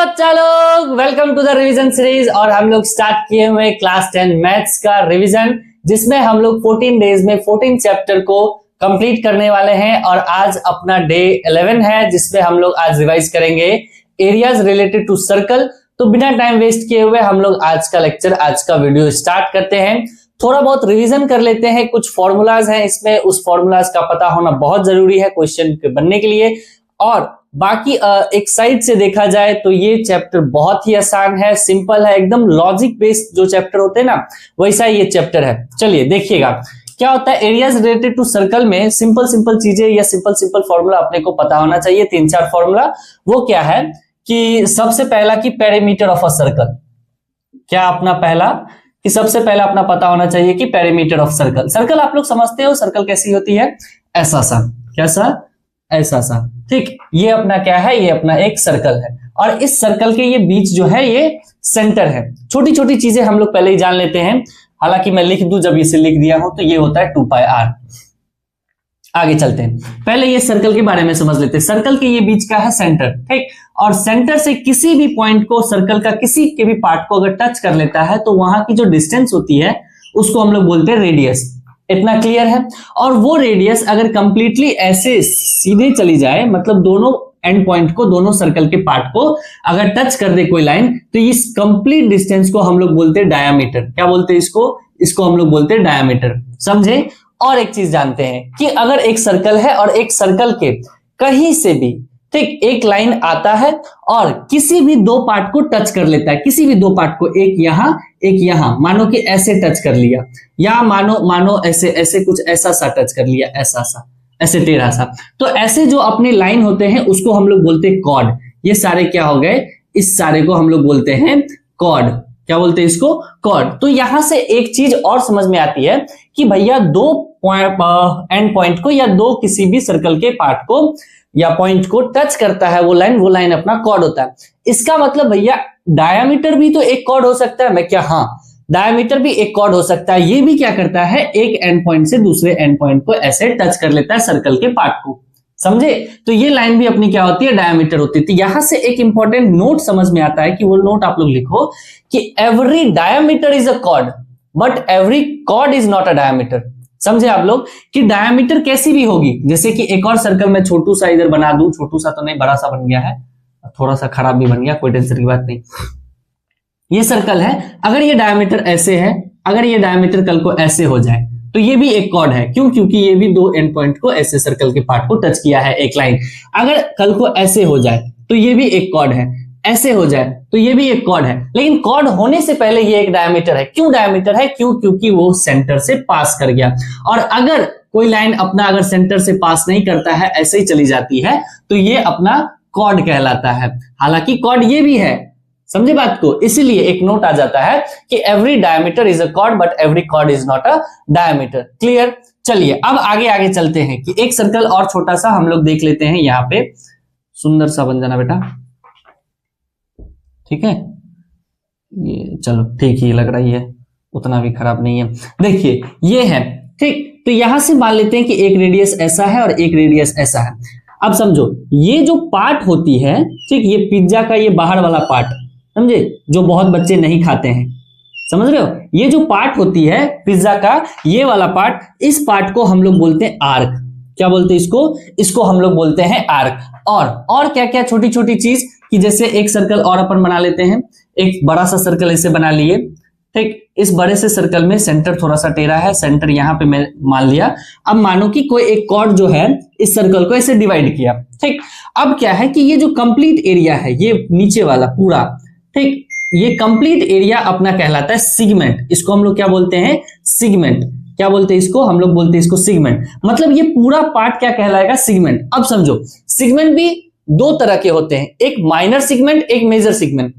बच्चा लोग, welcome to the revision series. और हम लोग स्टार्ट किए हुए क्लास 10 मैथ्स का रिवीजन, जिसमें हम लोग 14 डेज में 14 चैप्टर को कंप्लीट करने वाले हैं। और आज अपना डे 11 है, जिसमें हम लोग आज रिवाइज करेंगे एरियाज रिलेटेड टू सर्कल। तो बिना टाइम वेस्ट किए हुए हम लोग आज का लेक्चर, आज का वीडियो स्टार्ट करते हैं। थोड़ा बहुत रिवीजन कर लेते हैं। कुछ फॉर्मूलाज हैं इसमें, उस फॉर्मूलाज का पता होना बहुत जरूरी है क्वेश्चन के बनने के लिए। और बाकी एक साइड से देखा जाए तो ये चैप्टर बहुत ही आसान है, सिंपल है, एकदम लॉजिक बेस्ड जो चैप्टर होते हैं ना, वैसा ये चैप्टर है। चलिए देखिएगा क्या होता है। एरियाज रिलेटेड टू सर्कल में सिंपल सिंपल चीजें या सिंपल फॉर्मूला अपने को पता होना चाहिए। 3-4 फॉर्मूला। वो क्या है कि सबसे पहला कि पेरीमीटर ऑफ अ सर्कल। क्या अपना पहला कि सबसे पहला अपना पता होना चाहिए कि पेरीमीटर ऑफ सर्कल। सर्कल आप लोग समझते हो, सर्कल कैसी होती है? ऐसा सा। कैसा? ऐसा सा। ठीक, ये अपना क्या है? ये अपना एक सर्कल है। और इस सर्कल के ये बीच जो है ये सेंटर है। छोटी छोटी चीजें हम लोग पहले ही जान लेते हैं, हालांकि मैं लिख दूं, जब इसे लिख दिया हूं तो ये होता है 2πr। आगे चलते हैं, पहले ये सर्कल के बारे में समझ लेते हैं। सर्कल के ये बीच का है सेंटर, ठीक। और सेंटर से किसी भी पॉइंट को, सर्कल का किसी के भी पार्ट को अगर टच कर लेता है तो वहां की जो डिस्टेंस होती है उसको हम लोग बोलते हैं रेडियस। इतना क्लियर है? और वो रेडियस अगर कंप्लीटली ऐसे सीधे चली जाए, मतलब दोनों एंड पॉइंट को, दोनों सर्कल के पार्ट को अगर टच कर दे कोई लाइन, तो इस कंप्लीट डिस्टेंस को हम लोग बोलते हैं डायामीटर। क्या बोलते हैं इसको हम लोग बोलते हैं डायामीटर। समझे? और एक चीज जानते हैं कि अगर एक सर्कल है और एक सर्कल के कहीं से भी, ठीक, एक लाइन आता है और किसी भी दो पार्ट को टच कर लेता है, किसी भी दो पार्ट को, एक यहां, मानो कि ऐसे टच कर लिया, या मानो ऐसे कुछ ऐसा सा टच कर लिया, ऐसा सा, ऐसे टेढ़ा सा। तो ऐसे जो अपने लाइन होते हैं उसको हम लोग बोलते हैं कॉर्ड। ये सारे क्या हो गए? इस सारे को हम लोग बोलते हैं कॉर्ड। क्या बोलते हैं इसको? कॉर्ड। तो यहां से एक चीज और समझ में आती है कि भैया दो एंड पॉइंट को या दो किसी भी सर्कल के पार्ट को या पॉइंट को टच करता है वो लाइन अपना कॉर्ड होता है। इसका मतलब भैया डायामीटर भी तो एक कॉर्ड हो सकता है। मैं क्या? हाँ, डायामीटर भी एक कॉर्ड हो सकता है। ये भी क्या करता है? एक एंड पॉइंट से दूसरे एंड पॉइंट को ऐसे टच कर लेता है सर्कल के पार्ट को। समझे? तो ये लाइन भी अपनी क्या होती है? डायामीटर होती है। तो यहां से एक इंपॉर्टेंट नोट समझ में आता है कि वो नोट आप लोग लिखो कि every diameter is a chord but every chord is not a diameter. समझे आप लोग कि डायामीटर कैसी भी होगी। जैसे कि एक और सर्कल में छोटू सा इधर बना दूं, छोटू सा तो नहीं, बड़ा सा बन गया है, थोड़ा सा खराब भी बन गया, कोई टेंशन की बात नहीं। ये सर्कल है, अगर ये डायमीटर ऐसे है, अगर ये डायमीटर कल को ऐसे हो जाए तो ये भी एक कॉर्ड है। क्यों? क्योंकि ये भी दो एंड पॉइंट को ऐसे सर्कल के पार्ट को टच किया है, एक लाइन। अगर कल को ऐसे हो जाए तो ये भी एक कॉर्ड है, ऐसे हो जाए तो ये भी एक कॉर्ड है। लेकिन कॉर्ड होने से पहले ये एक डायमीटर है। क्यों डायमीटर है? क्योंकि वो सेंटर से पास कर गया। और अगर कोई लाइन अपना अगर सेंटर से पास नहीं करता है, ऐसे ही चली जाती है, तो ये अपना कॉर्ड कहलाता है। हालांकि कॉर्ड ये भी है, समझे बात को? इसीलिए एक नोट आ जाता है कि every diameter is a chord but every chord is not a diameter. Clear? चलिए अब आगे चलते हैं कि एक सर्कल और छोटा सा हम लोग देख लेते हैं। यहाँ पे सुंदर सा बन जाना बेटा, ठीक है? ये चलो ठीक ही लग रही है, उतना भी खराब नहीं है। देखिए ये है, ठीक। तो यहां से मान लेते हैं कि एक रेडियस ऐसा है और एक रेडियस ऐसा है। अब समझो, ये जो पार्ट होती है, ठीक, ये पिज्जा का ये बाहर वाला पार्ट, समझे, जो बहुत बच्चे नहीं खाते हैं, समझ रहे हो? ये जो पार्ट होती है पिज्जा का, ये वाला पार्ट, इस पार्ट को हम लोग बोलते हैं आर्क। क्या बोलते हैं इसको हम लोग बोलते हैं आर्क। और क्या क्या छोटी छोटी चीज कि जैसे एक सर्कल और अपन बना लेते हैं, एक बड़ा सा सर्कल ऐसे बना लिए, ठीक। इस बड़े से सर्कल में सेंटर थोड़ा सा टेढ़ा है, सेंटर यहां पे मैं मान लिया। अब मानो कि कोई एक कॉर्ड जो है इस सर्कल को ऐसे डिवाइड किया, ठीक। अब क्या है कि ये जो कंप्लीट एरिया है, ये नीचे वाला पूरा, ठीक, ये कंप्लीट एरिया अपना कहलाता है सिगमेंट। इसको हम लोग क्या बोलते हैं? सिगमेंट। क्या बोलते हैं इसको? हम लोग बोलते हैं इसको सिगमेंट। मतलब ये पूरा पार्ट क्या कहलाएगा? सिगमेंट। अब समझो, सिगमेंट भी दो तरह के होते हैं, एक माइनर सिगमेंट, एक मेजर सिगमेंट।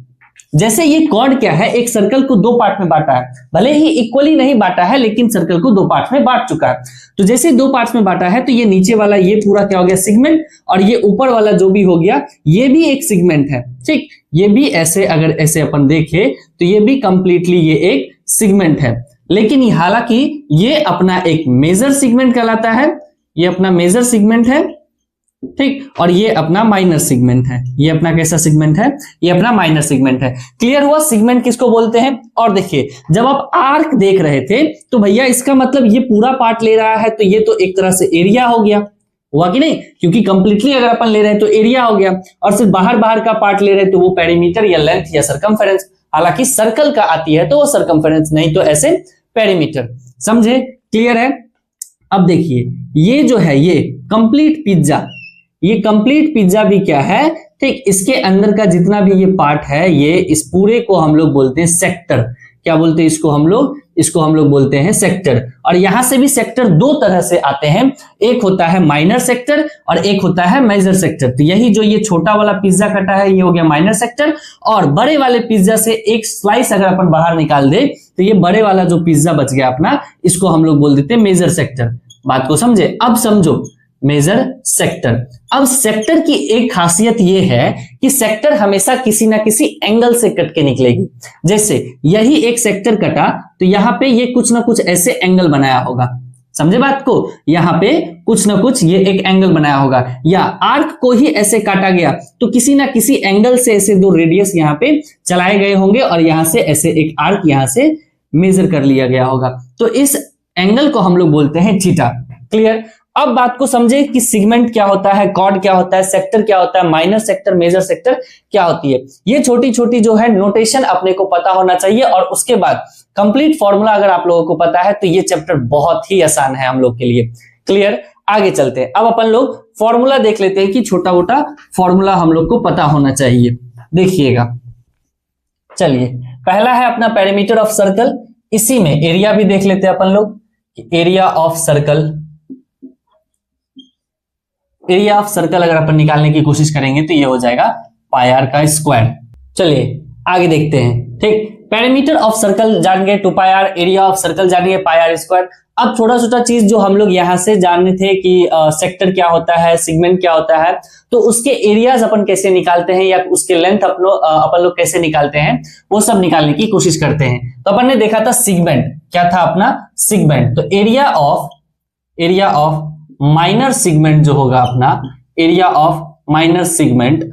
जैसे ये कॉर्ड क्या है, एक सर्कल को दो पार्ट में बांटा है, भले ही इक्वली नहीं बांटा है लेकिन सर्कल को दो पार्ट में बांट चुका है। तो जैसे दो पार्ट्स में बांटा है तो ये नीचे वाला ये पूरा क्या हो गया? सिगमेंट। और ये ऊपर वाला जो भी हो गया ये भी एक सिगमेंट है, ठीक। ये भी ऐसे, अगर ऐसे अपन देखें तो ये भी कंप्लीटली ये एक सिगमेंट है। लेकिन हालांकि ये अपना एक मेजर सिगमेंट कहलाता है, ये अपना मेजर सिगमेंट है। ठीक, और ये अपना माइनर सेगमेंट है, ये अपना कैसा सेगमेंट है, ये अपना माइनर सेगमेंट है। क्लियर हुआ सेगमेंट किसको बोलते हैं। और देखिए जब आप आर्क देख रहे थे तो भैया इसका मतलब ये पूरा पार्ट ले रहा है, तो ये तो एक तरह से एरिया हो गया, हुआ कि नहीं, क्योंकि कंप्लीटली अगर अपन ले रहे हैं तो एरिया हो गया, और सिर्फ बाहर बाहर का पार्ट ले रहे हैं तो वो पेरीमीटर या लेंथ या सरकमफेरेंस, हालांकि सर्कल का आती है तो वो सरकमफेरेंस, नहीं तो ऐसे पेरीमीटर। समझे, क्लियर है। अब देखिए ये जो है ये कंप्लीट पिज्जा, ये कंप्लीट पिज्जा भी क्या है, ठीक, इसके अंदर का जितना भी ये पार्ट है, ये इस पूरे को हम लोग बोलते हैं सेक्टर। क्या बोलते हैं इसको हम लोग, इसको हम लोग बोलते हैं सेक्टर। और यहां से भी सेक्टर दो तरह से आते हैं, एक होता है माइनर सेक्टर और एक होता है मेजर सेक्टर। तो यही जो ये छोटा वाला पिज्जा कटा है ये हो गया माइनर सेक्टर, और बड़े वाले पिज्जा से एक स्लाइस अगर अपन बाहर निकाल दे तो ये बड़े वाला जो पिज्जा बच गया अपना, इसको हम लोग बोल देते हैं मेजर सेक्टर। बात को समझे। अब समझो मेजर सेक्टर। अब सेक्टर की एक खासियत यह है कि सेक्टर हमेशा किसी ना किसी एंगल से कट के निकलेगी। जैसे यही एक सेक्टर कटा तो यहां पे ये कुछ ना कुछ ऐसे एंगल बनाया होगा, समझे बात को, यहां पे कुछ ना कुछ ये एक एंगल बनाया होगा, या आर्क को ही ऐसे काटा गया तो किसी ना किसी एंगल से ऐसे दो रेडियस यहां पे चलाए गए होंगे और यहां से ऐसे एक आर्क यहां से मेजर कर लिया गया होगा, तो इस एंगल को हम लोग बोलते हैं थीटा। क्लियर। अब बात को समझे कि सिगमेंट क्या होता है, कॉर्ड क्या होता है, सेक्टर क्या होता है, माइनर सेक्टर, मेजर सेक्टर क्या होती है। ये छोटी छोटी जो है नोटेशन अपने को पता होना चाहिए, और उसके बाद कंप्लीट फॉर्मूला अगर आप लोगों को पता है तो ये चैप्टर बहुत ही आसान है हम लोग के लिए। क्लियर। आगे चलते हैं, अब अपन लोग फॉर्मूला देख लेते हैं कि छोटा मोटा फॉर्मूला हम लोग को पता होना चाहिए। देखिएगा, चलिए पहला है अपना पेरीमीटर ऑफ सर्कल, इसी में एरिया भी देख लेते हैं अपन लोग। Area of circle, area of circle अगर अपन निकालने की कोशिश करेंगे तो ये हो जाएगा पाई आर का स्क्वायर। चलिए आगे देखते हैं। ठीक, पेरीमीटर ऑफ सर्कल जान गए 2 पाई आर, एरिया ऑफ सर्कल जान गए पाई आर स्क्वायर। अब छोटा छोटा चीज जो हम लोग यहां से जानने थे कि सेक्टर क्या होता है, सिगमेंट क्या होता है, तो उसके एरियाज अपन कैसे निकालते हैं या उसके लेंथ अपन लोग कैसे निकालते हैं, वो सब निकालने की कोशिश करते हैं। तो अपन ने देखा था सिगमेंट, क्या था अपना सिगमेंट, तो एरिया ऑफ माइनर सिगमेंट जो होगा अपना, एरिया ऑफ माइनर सिगमेंट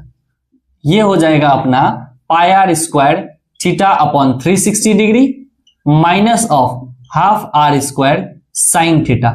ये हो जाएगा अपना pi r square theta upon 360 degree minus of half r square sine theta.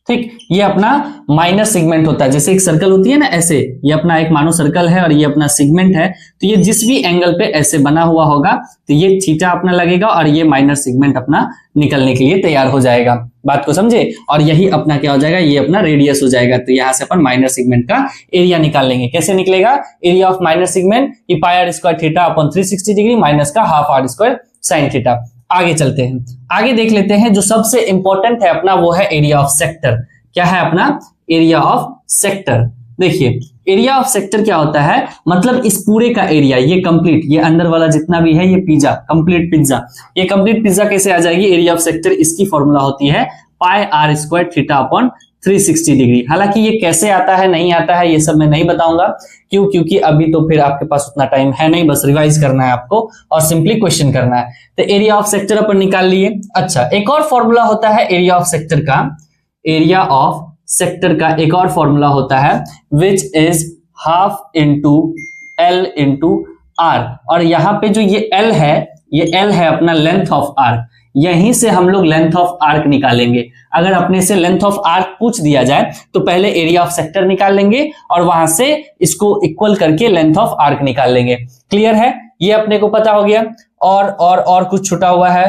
ठीक, ये अपना माइनर सेगमेंट होता है। जैसे एक सर्कल होती है ना ऐसे, ये अपना एक मानो सर्कल है और ये अपना सेगमेंट है, तो ये जिस भी एंगल पे ऐसे बना हुआ होगा तो ये थीटा अपना लगेगा और ये माइनर सेगमेंट अपना निकलने के लिए तैयार हो जाएगा। बात को समझे। और यही अपना क्या हो जाएगा, ये अपना रेडियस हो जाएगा। तो यहां से अपन माइनर सेगमेंट का एरिया निकाल लेंगे। कैसे निकलेगा, area of minor segment pi r square theta upon 360 degree minus का half r square sine theta. आगे चलते हैं, आगे देख लेते हैं। जो सबसे इंपॉर्टेंट है अपना वो है एरिया ऑफ सेक्टर। क्या है अपना एरिया ऑफ सेक्टर। देखिए एरिया ऑफ सेक्टर क्या होता है, मतलब इस पूरे का एरिया, ये कंप्लीट, ये अंदर वाला जितना भी है ये पिज्जा, कंप्लीट पिज्जा, ये कंप्लीट पिज्जा कैसे आ जाएगी एरिया ऑफ सेक्टर, इसकी फॉर्मूला होती है pi r square theta upon 360 degree. हालांकि ये कैसे आता है नहीं आता है ये सब मैं नहीं बताऊंगा, क्यों, क्योंकि अभी तो फिर आपके पास उतना टाइम है नहीं, बस रिवाइज करना है आपको और सिंपली क्वेश्चन करना है। तो एरिया ऑफ सेक्टर अपन निकाल लिए। अच्छा, एक और फॉर्मूला होता है एरिया ऑफ सेक्टर का, एरिया ऑफ सेक्टर का एक और फॉर्मूला होता है which is half into l into r. और यहां पे जो ये एल है, ये एल है अपना लेंथ ऑफ आर्क, यहीं से हम लोग लेंथ ऑफ आर्क निकालेंगे। अगर अपने से लेंथ ऑफ आर्क पूछ दिया जाए तो पहले एरिया ऑफ सेक्टर निकाल लेंगे और वहां से इसको इक्वल करके लेंथ ऑफ आर्क निकाल लेंगे। क्लियर है, ये अपने को पता हो गया। और कुछ छुटा हुआ है,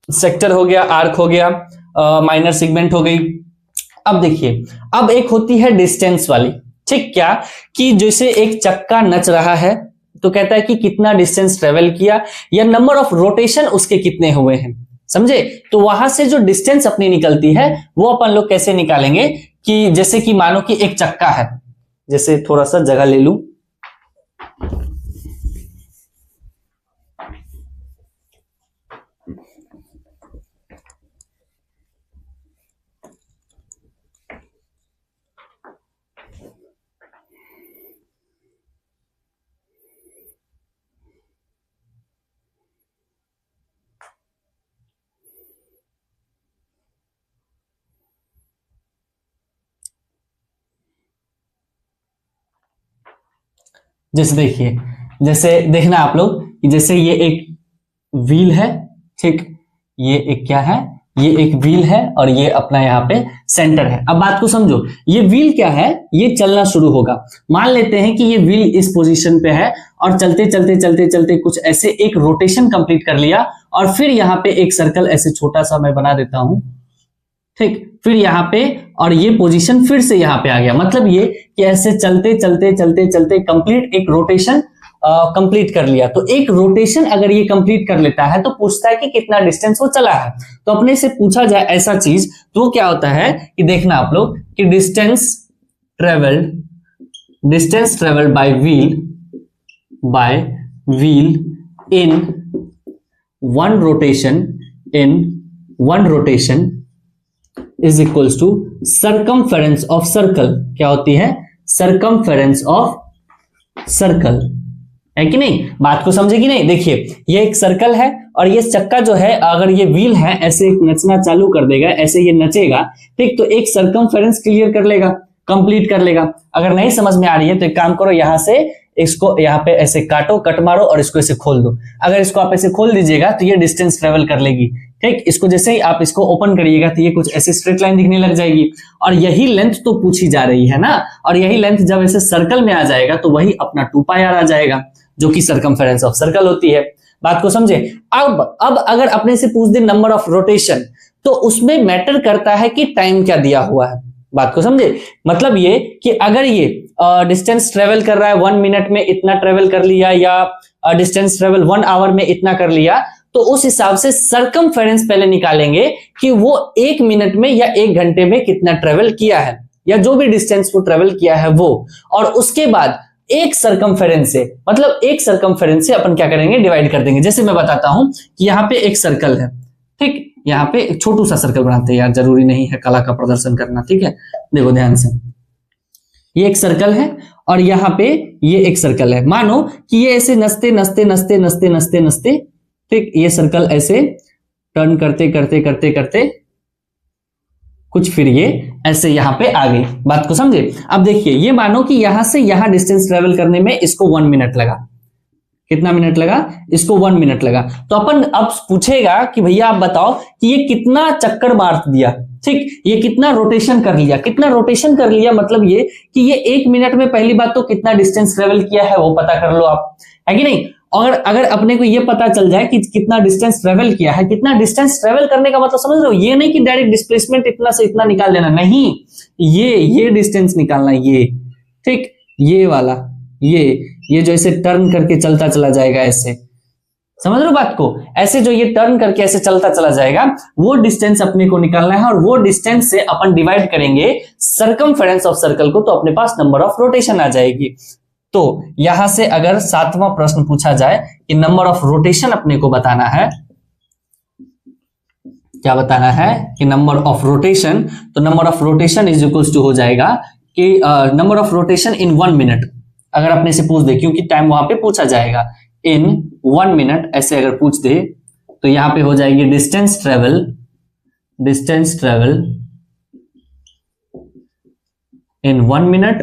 सेक्टर हो गया, आर्क हो गया, माइनर सेगमेंट हो गई। अब देखिए, अब एक होती है डिस्टेंस वाली। ठीक, क्या कि जैसे एक चक्का नच रहा है तो कहता है कि कितना डिस्टेंस ट्रेवल किया या नंबर ऑफ रोटेशन उसके कितने हुए हैं, समझे। तो वहां से जो डिस्टेंस अपनी निकलती है वो अपन लोग कैसे निकालेंगे कि जैसे कि मानो कि एक चक्का है, जैसे थोड़ा सा जगह ले लूं, जैसे देखिए, जैसे देखना आप लोग कि जैसे ये एक व्हील है, ठीक, ये एक क्या है, ये एक व्हील है और ये अपना यहाँ पे सेंटर है। अब बात को समझो, ये व्हील क्या है, ये चलना शुरू होगा। मान लेते हैं कि ये व्हील इस पोजीशन पे है और चलते चलते चलते चलते कुछ ऐसे एक रोटेशन कंप्लीट कर लिया और फिर यहाँ पे एक सर्कल ऐसे छोटा सा मैं बना देता हूं, ठीक, फिर यहाँ पे और ये पोजीशन फिर से यहाँ पे आ गया। मतलब ये कि ऐसे चलते चलते चलते चलते कंप्लीट एक रोटेशन कंप्लीट कर लिया। तो एक रोटेशन अगर ये कंप्लीट कर लेता है तो पूछता है कि कितना डिस्टेंस वो चला है। तो अपने से पूछा जाए ऐसा चीज तो क्या होता है कि देखना आप लोग कि distance travelled by wheel in one rotation is equals to circumference of circle. क्या होती है? सर्कमफेरेंस ऑफ सर्कल, है कि नहीं? बात को समझे कि नहीं? देखिए, ये एक सर्कल है और ये चक्का जो है, अगर ये व्हील है ऐसे नचना चालू कर देगा, ऐसे ये नचेगा, ठीक, तो एक सर्कमफेरेंस क्लियर कर लेगा, कंप्लीट कर लेगा। अगर नहीं समझ में आ रही है तो एक काम करो, यहां से इसको यहाँ पे ऐसे काटो, कट मारो और इसको ऐसे खोल दो। अगर इसको आप ऐसे खोल दीजिएगा तो ये डिस्टेंस ट्रेवल कर लेगी, ठीक। इसको जैसे ही आप इसको ओपन करिएगा तो ये कुछ ऐसे स्ट्रेट लाइन दिखने लग जाएगी और यही लेंथ तो पूछी जा रही है ना। और यही लेंथ जब ऐसे सर्कल में आ जाएगा तो वही अपना 2πr आ जाएगा, जो कि सर्कमफेरेंस ऑफ सर्कल होती है। बात को समझे? अब अगर अपने से पूछ दे नंबर ऑफ रोटेशन, तो उसमें मैटर करता है कि टाइम क्या दिया हुआ है। बात को समझे? मतलब ये कि अगर ये डिस्टेंस ट्रेवल कर रहा है 1 मिनट में इतना ट्रेवल कर लिया, या डिस्टेंस ट्रेवल 1 आवर में इतना कर लिया, तो उस हिसाब से सर्कमफेरेंस पहले निकालेंगे कि वो 1 मिनट में या 1 घंटे में कितना ट्रेवल किया है, या जो भी डिस्टेंस वो ट्रेवल किया है वो। और उसके बाद एक सर्कमफेरेंस से, मतलब एक सर्कमफेरेंस से अपन क्या करेंगे, डिवाइड कर देंगे। जैसे मैं बताता हूं कि यहाँ पे एक सर्कल है, ठीक, यहाँ पे एक छोटू सा सर्कल बनाते हैं यार, जरूरी नहीं है कला का प्रदर्शन करना, ठीक है। देखो ध्यान से, ये एक सर्कल है और यहाँ पे ये एक सर्कल है। मानो कि ये ऐसे नचते नचते नचते नचते नचते नचते, ठीक, ये सर्कल ऐसे टर्न करते करते करते करते कुछ फिर ये ऐसे यहाँ पे आ गई। बात को समझे? अब देखिए, ये मानो कि यहां से यहां डिस्टेंस ट्रेवल करने में इसको 1 मिनट लगा। कितना मिनट लगा? इसको 1 मिनट लगा। तो अपन अब पूछेगा कि भैया आप बताओ कि ये कितना चक्कर मार दिया, ठीक, ये कितना रोटेशन कर लिया। कितना रोटेशन कर लिया मतलब ये कि ये 1 मिनट में पहली बात तो कितना डिस्टेंस ट्रेवल किया है वो पता कर लो आप, है कि नहीं। और अगर अपने को ये पता चल जाए कि कितना डिस्टेंस ट्रेवल किया है, कितना डिस्टेंस ट्रेवल करने का मतलब समझ रहे हो, ये नहीं कि डायरेक्ट डिस्प्लेसमेंट इतना से इतना निकाल देना, नहीं, ये डिस्टेंस निकालना, ये, ठीक, ये वाला, ये जो ऐसे टर्न करके चलता चला जाएगा, ऐसे समझ रहे हो बात को, ऐसे जो ये टर्न करके ऐसे चलता चला जाएगा, वो डिस्टेंस अपने को निकालना है। और वो डिस्टेंस से अपन डिवाइड करेंगे सर्कमफेरेंस ऑफ सर्कल को, तो अपने पास नंबर ऑफ रोटेशन आ जाएगी। तो यहां से अगर 7वां प्रश्न पूछा जाए कि नंबर ऑफ रोटेशन अपने को बताना है, क्या बताना है कि नंबर ऑफ रोटेशन, तो number of rotation is equals to हो जाएगा कि number of rotation in 1 minute. अगर अपने से पूछ दे, क्योंकि टाइम वहां पे पूछा जाएगा, इन 1 मिनट ऐसे अगर पूछ दे तो यहां पे हो जाएगी distance travel in 1 minute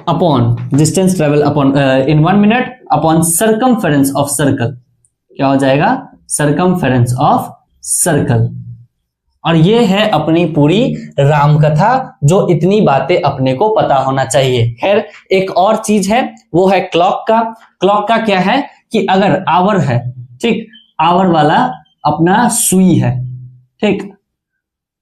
upon distance travel upon in 1 minute upon circumference of circle. क्या हो जाएगा? Circumference of circle. और ये है अपनी पूरी रामकथा, जो इतनी बातें अपने को पता होना चाहिए। खैर एक और चीज है, वो है क्लॉक का। क्लॉक का क्या है कि अगर आवर है, ठीक, आवर वाला अपना सुई है, ठीक,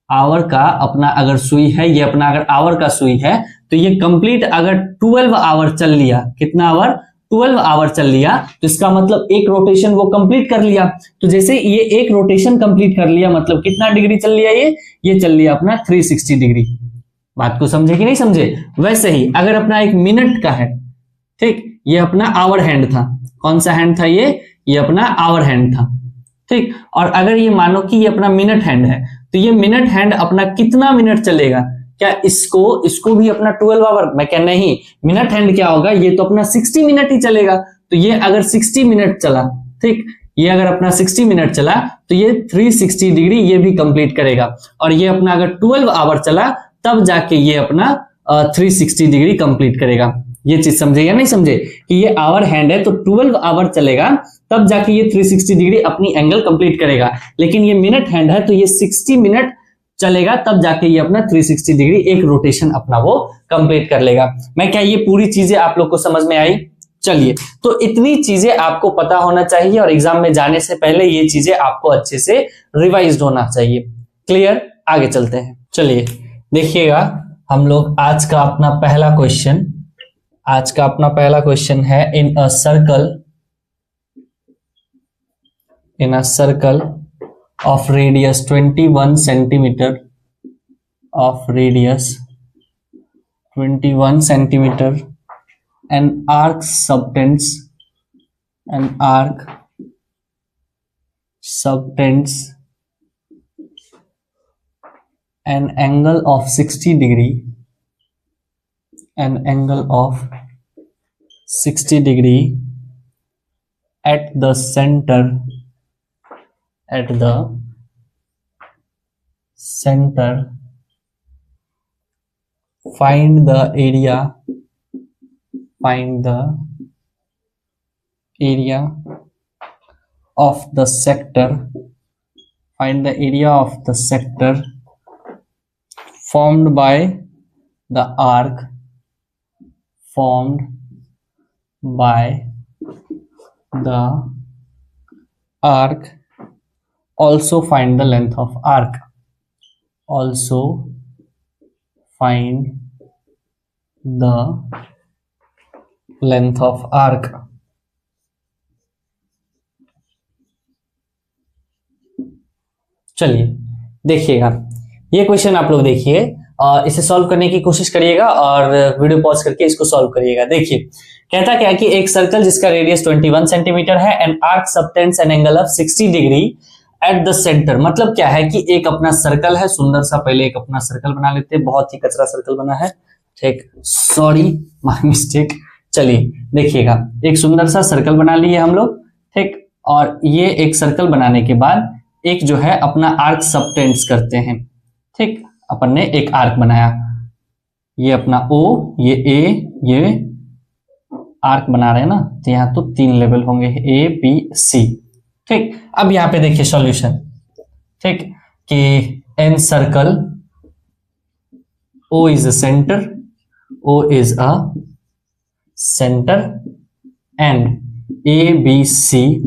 आवर का अपना अगर सुई है, ये अपना अगर आवर का सुई है, तो ये कंप्लीट अगर 12 आवर चल लिया, कितना आवर? 12 आवर चल लिया, तो इसका मतलब एक रोटेशन वो कंप्लीट कर लिया। तो जैसे ये एक रोटेशन कंप्लीट कर लिया, मतलब कितना डिग्री चल लिया, ये चल लिया अपना 360 डिग्री। बात को समझे कि नहीं समझे? वैसे ही अगर अपना 1 मिनट का है, ठीक, ये अपना आवर हैंड था। कौन सा हैंड था? ये अपना आवर हैंड था, ठीक। और अगर ये मानो कि ये अपना मिनट हैंड है, तो ये मिनट हैंड अपना कितना मिनट चलेगा? क्या इसको भी अपना 12 आवर? मैं क्या, नहीं, मिनट हैंड क्या होगा, ये तो अपना 60 मिनट ही चलेगा। तो ये अगर 60 मिनट चला, ठीक, ये अगर अपना 60 मिनट चला तो ये 360 डिग्री ये भी कंप्लीट करेगा। और ये अपना अगर 12 आवर चला तब जाके ये अपना 360 डिग्री कंप्लीट करेगा। ये चीज समझे या नहीं समझे कि ये आवर हैंड है तो 12 आवर चलेगा तब जाके ये 360 डिग्री अपनी एंगल कंप्लीट करेगा, लेकिन ये मिनट हैंड है तो ये 60 मिनट चलेगा तब जाके ये अपना 360 डिग्री एक रोटेशन अपना वो कंप्लीट कर लेगा। मैं क्या ये पूरी चीजें आप लोग को समझ में आई? चलिए, तो इतनी चीजें आपको पता होना चाहिए और एग्जाम में जाने से पहले ये चीजें आपको अच्छे से रिवाइज होना चाहिए। क्लियर? आगे चलते हैं। चलिए देखिएगा, हम लोग आज का अपना पहला क्वेश्चन है इन a circle of radius 21 centimeter an arc subtends an angle of 60 degree at the center find the area of the sector formed by the arc. Also find the length of arc. चलिए देखिएगा, ये question आप लोग देखिए और इसे solve करने की कोशिश करिएगा और वीडियो पॉज करके इसको सॉल्व करिएगा। देखिए कहता क्या है कि एक सर्कल जिसका रेडियस 21 सेंटीमीटर है and arc subtends an angle of 60 degree at the centre. मतलब क्या है कि एक अपना सर्कल है सुंदर सा, पहले एक अपना सर्कल बना लेते हैं, बहुत ही कचरा सर्कल बना है, ठीक, सॉरी माय मिस्टेक। चलिए देखिएगा, एक सुंदर सा सर्कल बना लिए हम लोग, ठीक, और ये एक सर्कल बनाने के बाद एक जो है अपना आर्क सबटेंड्स करते हैं, ठीक, अपन ने एक आर्क बनाया, ये अपना O, ये A, ये आर्क बना रहे हैं ना, तो यहाँ तो 3 लेवल होंगे A B C, ठीक। अब यहाँ पे देखिए सॉल्यूशन, ठीक, कि an circle O is a center and ABC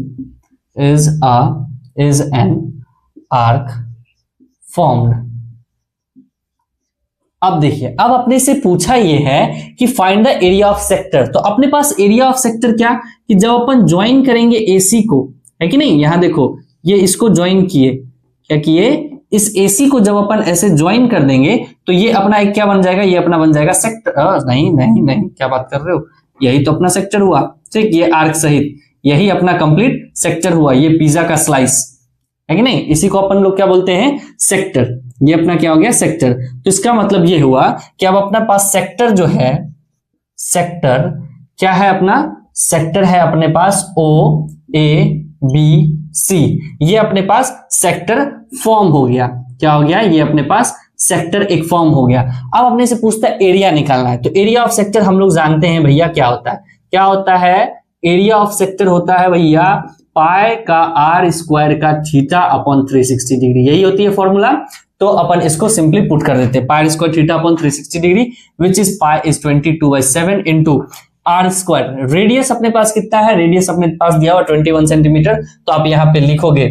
is an arc formed। अब देखिए, अब अपने से पूछा ये है कि find the area of sector. तो अपने पास एरिया ऑफ सेक्टर क्या, कि जब अपन ज्वाइन करेंगे AC को, है कि नहीं, यहां देखो ये इसको ज्वाइन किए, क्या किए, इस AC को जब अपन ऐसे ज्वाइन कर देंगे तो ये अपना एक क्या बन जाएगा, ये अपना बन जाएगा सेक्टर। नहीं, क्या बात कर रहे हो, यही तो अपना सेक्टर हुआ, ठीक, ये आर्क सहित यही अपना कंप्लीट सेक्टर हुआ, ये पिज्जा का स्लाइस, है कि नहीं, इसी को अपन लोग क्या बोलते हैं, सेक्टर। ये अपना क्या हो गया, सेक्टर। तो इसका मतलब ये हुआ कि अब अपना पास सेक्टर जो है, सेक्टर क्या है, अपना सेक्टर है अपने पास OABC, ये अपने पास सेक्टर फॉर्म हो गया। क्या हो गया, ये अपने पास सेक्टर एक फॉर्म हो गया। अब अपने से पूछता है एरिया निकालना है, तो एरिया ऑफ सेक्टर हम लोग जानते हैं भैया क्या होता है, एरिया ऑफ सेक्टर होता है भैया पाई का r स्क्वायर का थीटा अपॉन 360 डिग्री, यही होती है फॉर्मूला। तो अपन इसको सिंपली पुट कर देते हैं, pi square theta upon 360 degree which is pi is 22/7 into r square. Radius अपने पास कितना है, रेडियस अपने पास दिया हुआ 21 सेंटीमीटर, तो आप यहाँ पे लिखोगे,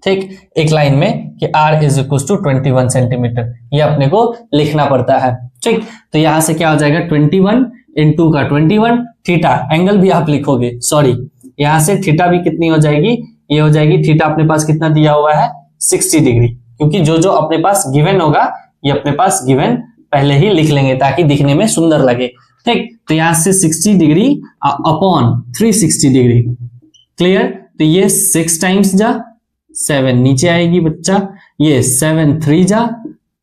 ठीक, एक लाइन में कि r is equal to 21 centimetre, ये अपने को लिखना पड़ता है, ठीक। तो यहां से क्या हो जाएगा, 21 इंटू का 21 थीटा, एंगल भी आप लिखोगे, सॉरी, यहां से थीटा भी कितनी हो जाएगी, ये हो जाएगी, थीटा अपने पास कितना दिया हुआ है 60 डिग्री, क्योंकि जो अपने पास गिवन होगा ये अपने पास गिवन पहले ही लिख लेंगे ताकि दिखने में सुंदर लगे, ठीक। तो यहां से 60 डिग्री अपॉन 360 डिग्री, क्लियर। तो ये 6 टाइम्स जा 7 नीचे आएगी बच्चा, ये 7 3 जा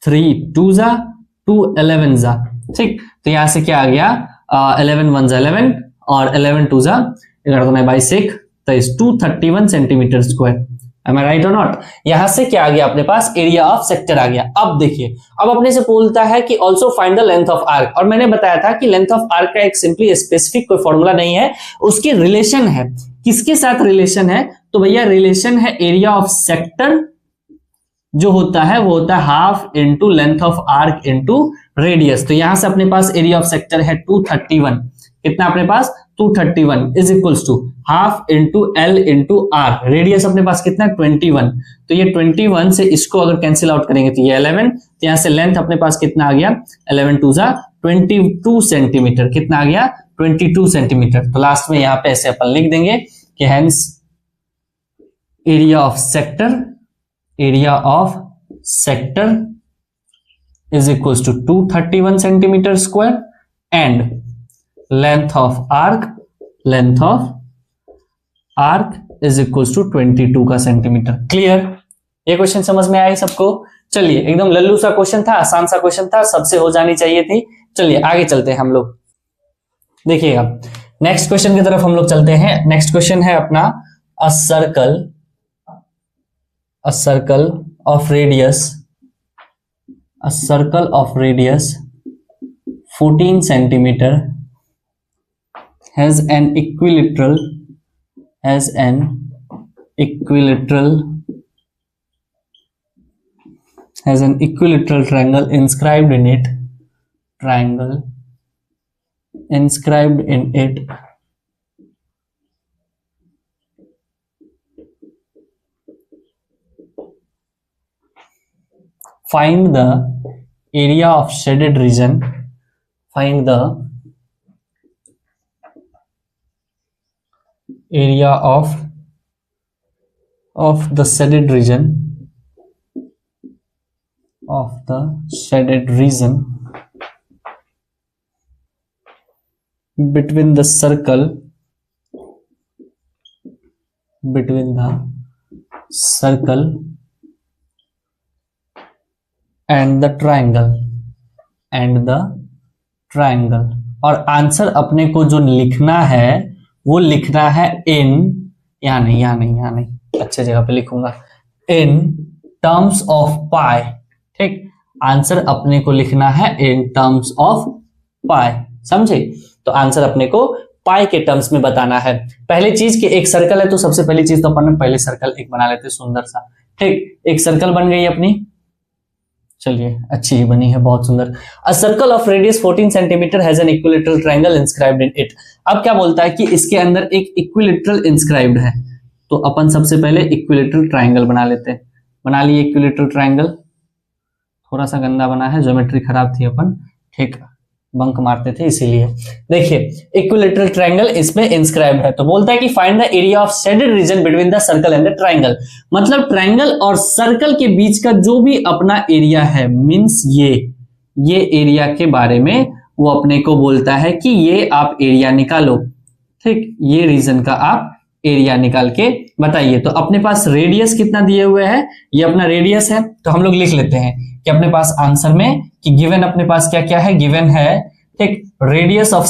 3 2 जा 2 11 जा, ठीक। तो यहां से क्या आ गया, 11 1 जा 11 और 11 2 जा 11 by 6 23 231 centimetre square, Am I right or not? यहां से क्या आ गया अपने पास, एरिया ऑफ सेक्टर आ गया। अब देखिए, अब अपने से बोलता है कि also find the length of arc, और मैंने बताया था कि लेंथ ऑफ आर्क का एक सिंपली स्पेसिफिक कोई फॉर्मूला नहीं है, उसकी रिलेशन है। किसके साथ रिलेशन है? तो भैया रिलेशन है एरिया ऑफ सेक्टर जो होता है वो होता है half into length of arc into radius. तो यहां से अपने पास एरिया ऑफ सेक्टर है 231, कितना अपने पास 231 is equals to half into l into r. Radius अपने पास कितना 21, तो ये 21 से इसको अगर कैंसिल आउट करेंगे तो ये 11, तो यहां से लेंथ अपने पास कितना आ गया 11 टू जा 22 सेंटीमीटर, कितना आ गया 22 सेंटीमीटर। तो लास्ट में यहां पे ऐसे अपन लिख देंगे कि hence area of sector, area of sector is equals to 231 centimeter square and length of arc is equals to 22 का सेंटीमीटर। क्लियर? ये क्वेश्चन समझ में आई सबको? चलिए, एकदम लल्लू सा क्वेश्चन था, आसान सा क्वेश्चन था, सबसे हो जानी चाहिए थी। चलिए आगे चलते हैं हम लोग। देखिएगा नेक्स्ट क्वेश्चन की तरफ हम लोग चलते हैं। नेक्स्ट क्वेश्चन है अपना a circle of radius 14 centimeter has an equilateral triangle inscribed in it, find the area of shaded region, find the area of the shaded region between the circle and the triangle और answer अपने को जो लिखना है वो लिखना है इन, यहां नहीं, अच्छे जगह पे लिखूंगा, इन टर्म्स ऑफ पाई। ठीक, आंसर अपने को लिखना है इन टर्म्स ऑफ पाई, समझे? तो आंसर अपने को पाई के टर्म्स में बताना है। पहली चीज कि एक सर्कल है, तो सबसे पहली चीज तो अपन पहले सर्कल एक बना लेते सुंदर सा। ठीक, एक सर्कल बन गई अपनी, चलिए अच्छी ही बनी है, बहुत सुंदर। A circle of radius 14 centimeter has an equilateral triangle inscribed in it। अब क्या बोलता है कि इसके अंदर एक इक्विलेटरल इंस्क्राइब्ड है, तो अपन सबसे पहले इक्विलेटरल ट्राइंगल बना लेते हैं। बना लिए इक्विलेटरल ट्राइंगल, थोड़ा सा गंदा बना है, ज्योमेट्री खराब थी, अपन ठीक बंक मारते थे इसीलिए। देखिए इक्विलेटरल ट्रायंगल इसमें इंस्क्राइब है, तो बोलता है कि find the area of shaded region between the circle and the triangle. मतलब ट्रायंगल और सर्कल के बीच का जो भी अपना एरिया है, मींस ये एरिया के बारे में वो अपने को बोलता है कि ये आप एरिया निकालो। ठीक, ये रीजन का आप एरिया निकाल के बताइए। तो अपने पास रेडियस कितना दिए हुए है, ये अपना रेडियस है, तो हम लोग लिख लेते हैं कि अपने पास आंसर में कि गिवन अपने पास क्या क्या है, गिवन है ठीक radius of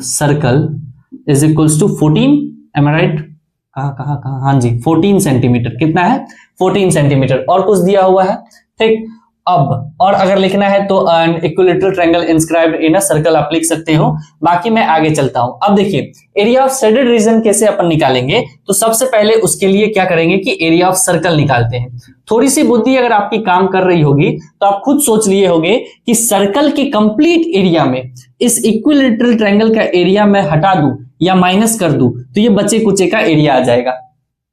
circle is equals to 14, am I right? कहा हाँ जी 14 सेंटीमीटर, कितना है 14 सेंटीमीटर, और कुछ दिया हुआ है। ठीक, अब और अगर लिखना है तो equilateral triangle inscribed in a circle आप लिख सकते हो। बाकी मैं आगे चलता हूं। अब देखिए एरिया ऑफ शेडेड रीजन कैसे अपन निकालेंगे, तो सबसे पहले उसके लिए क्या करेंगे कि एरिया ऑफ सर्कल निकालते हैं। थोड़ी सी बुद्धि अगर आपकी काम कर रही होगी तो आप खुद सोच लिए होंगे कि सर्कल के कंप्लीट एरिया में इस इक्विलेटरल ट्रायंगल का एरिया मैं हटा दूं या माइनस कर दूं तो ये बचे कुचे का एरिया आ जाएगा।